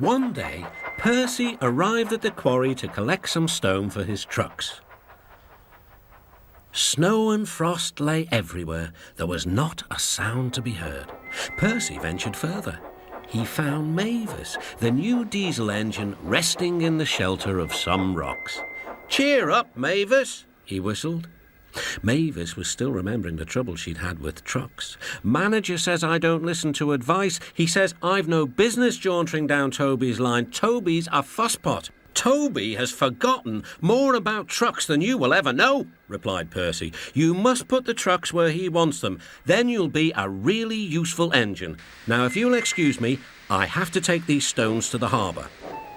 One day, Percy arrived at the quarry to collect some stone for his trucks. Snow and frost lay everywhere. There was not a sound to be heard. Percy ventured further. He found Mavis, the new diesel engine, resting in the shelter of some rocks. "Cheer up, Mavis," he whistled. Mavis was still remembering the trouble she'd had with trucks. "Manager says I don't listen to advice. He says I've no business jauntering down Toby's line. Toby's a fusspot." "Toby has forgotten more about trucks than you will ever know," replied Percy. "You must put the trucks where he wants them. Then you'll be a really useful engine. Now, if you'll excuse me, I have to take these stones to the harbour."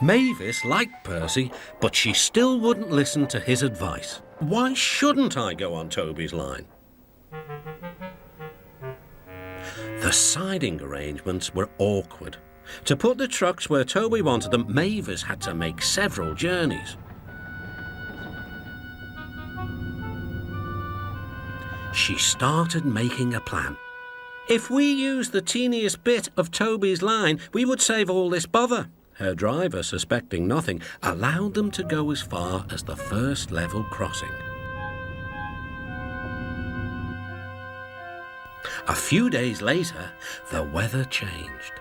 Mavis liked Percy, but she still wouldn't listen to his advice. "Why shouldn't I go on Toby's line?" The siding arrangements were awkward. To put the trucks where Toby wanted them, Mavis had to make several journeys. She started making a plan. "If we used the teeniest bit of Toby's line, we would save all this bother." Her driver, suspecting nothing, allowed them to go as far as the first level crossing. A few days later, the weather changed.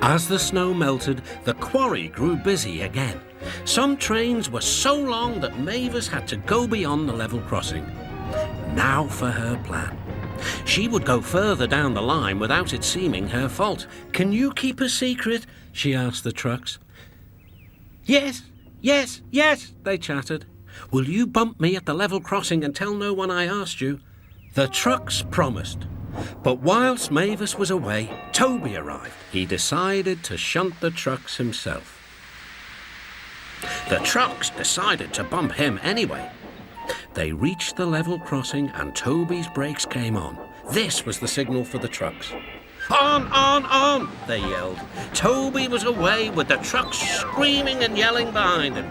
As the snow melted, the quarry grew busy again. Some trains were so long that Mavis had to go beyond the level crossing. Now for her plan. She would go further down the line without it seeming her fault. "Can you keep a secret?" she asked the trucks. Yes, they chattered. "Will you bump me at the level crossing and tell no one I asked you?" The trucks promised. But whilst Mavis was away, Toby arrived. He decided to shunt the trucks himself. The trucks decided to bump him anyway. They reached the level crossing and Toby's brakes came on. This was the signal for the trucks. On, they yelled. Toby was away with the trucks screaming and yelling behind him.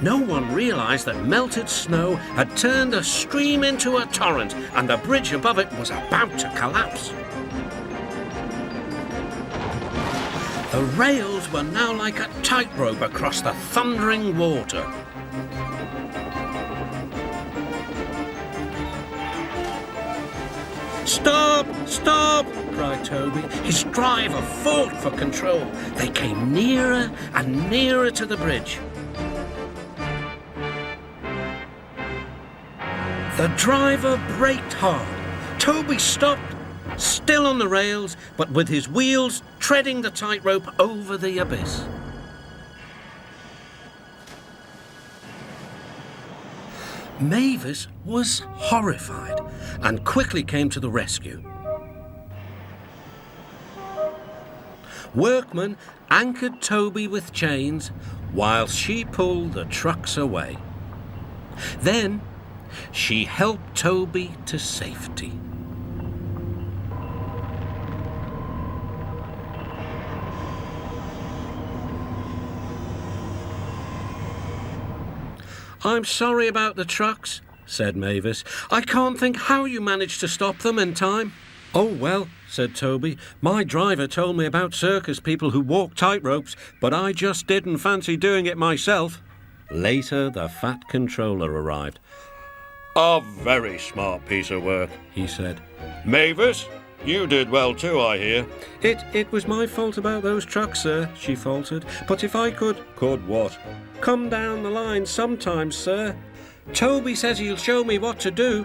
No one realised that melted snow had turned a stream into a torrent and the bridge above it was about to collapse. The rails were now like a tightrope across the thundering water. "Stop! Stop!" cried Toby. His driver fought for control. They came nearer and nearer to the bridge. The driver braked hard. Toby stopped, still on the rails, but with his wheels treading the tightrope over the abyss. Mavis was horrified and quickly came to the rescue. Workmen anchored Toby with chains whilst she pulled the trucks away. Then she helped Toby to safety. "I'm sorry about the trucks," said Mavis. "I can't think how you managed to stop them in time." "Oh, well," said Toby, "my driver told me about circus people who walk tightropes, but I just didn't fancy doing it myself." Later, the fat controller arrived. "A very smart piece of work," he said. "Mavis, you did well too, I hear." It was my fault about those trucks, sir," she faltered. "But if I could..." "Could what?" "Come down the line sometimes, sir. Toby says he'll show me what to do."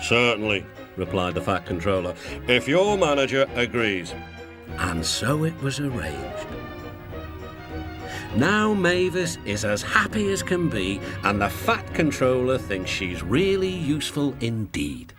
"Certainly," replied the fat controller, "if your manager agrees." And so it was arranged. Now Mavis is as happy as can be, and the fat controller thinks she's really useful indeed.